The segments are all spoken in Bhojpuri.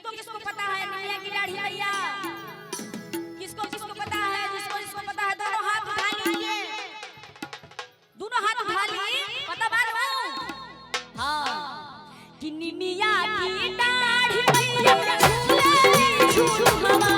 किसको किसको पता है नैया की दाढ़ी भैया? किसको किसको पता है? जिसको जिसको पता है दोनों हाथ उठा लीजिए, दोनों हाथ उठा लीजिए। पता बात हो? हाँ कि निमिया की दाढ़ी भैया झूले झूल हवा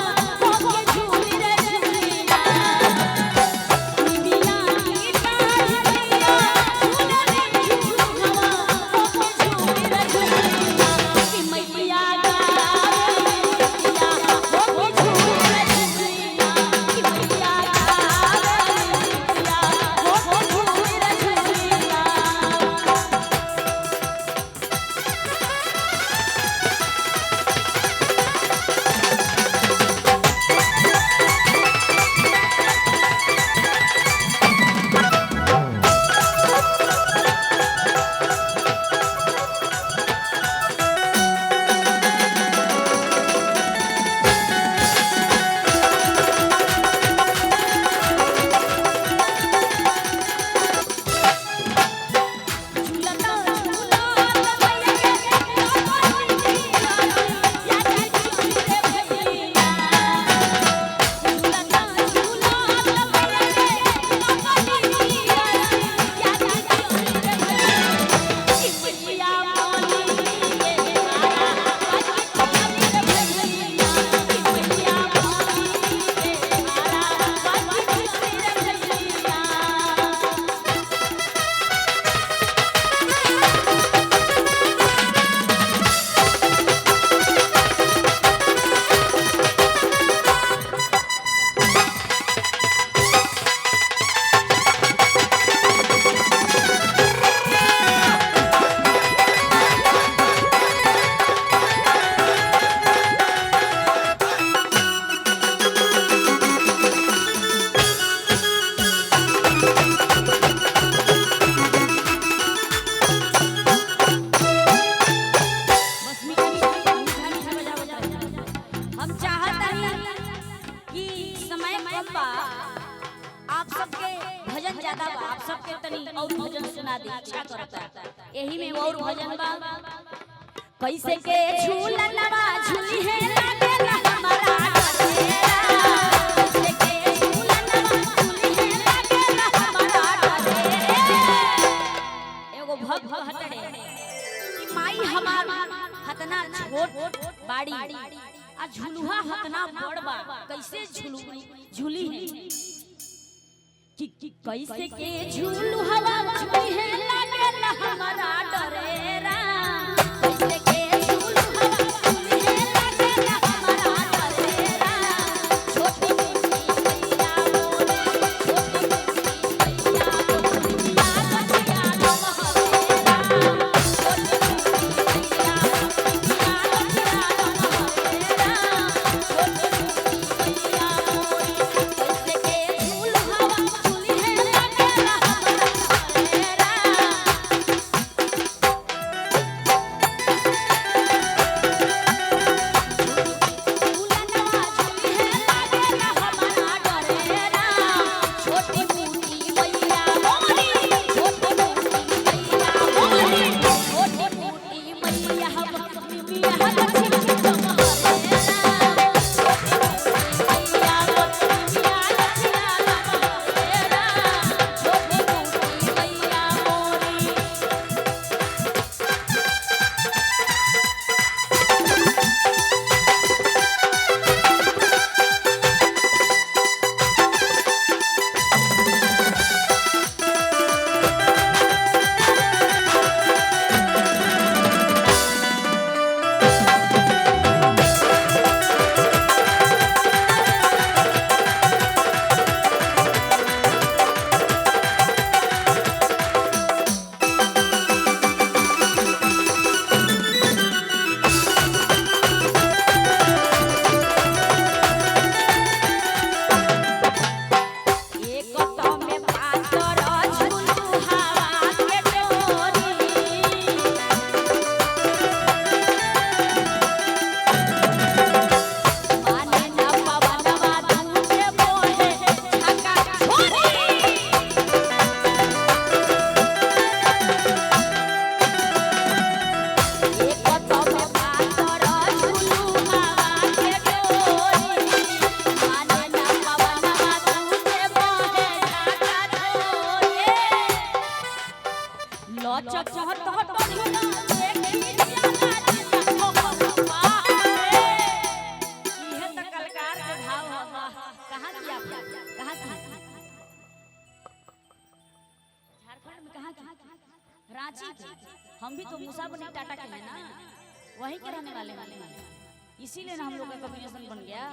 आप सबके भजन ज्यादा बा, आप सबके तनी और भजन सुना दी इच्छा करता। यही में और भजन बा कैसे के झूलनवा झूली है लागेला हमारा डरेरा, कैसे के झूलनवा झूली है लागेला हमारा डरेरा। एगो भग भग हटड़े कि माई हमार हतना छोट बाड़ी आ झुलुहा हतना बड़ बा, कैसे झूली है कि कैसे के झूलू हवा झूली है लागेला हमारा डरेरा, कैसे के झूलू हवा झूली है लागेला हमारा डरेरा। छोटी मोटी मैया बोले, छोटी मोटी मैया बोले बचिया लो हवेरा, छोटी मोटी मैया बचिया लो हवेरा, छोटी मोटी मैया बोले कैसे के झूलू हवा झूली है लागेला हमारा डरेरा। इसीलिए ना हम लोग का कॉम्बिनेशन बन गया।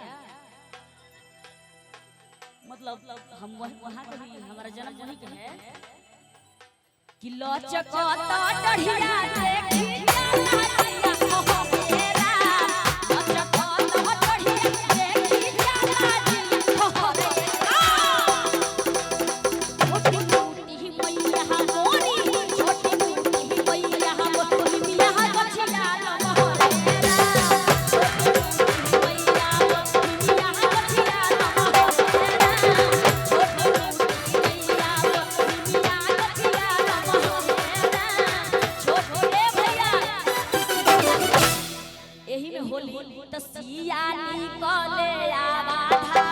मतलब हम वहाँ के भी हमारा जन्म वहीं के है कि लचकता डढ़िया देखी यही में होली तो सिया निकले आवा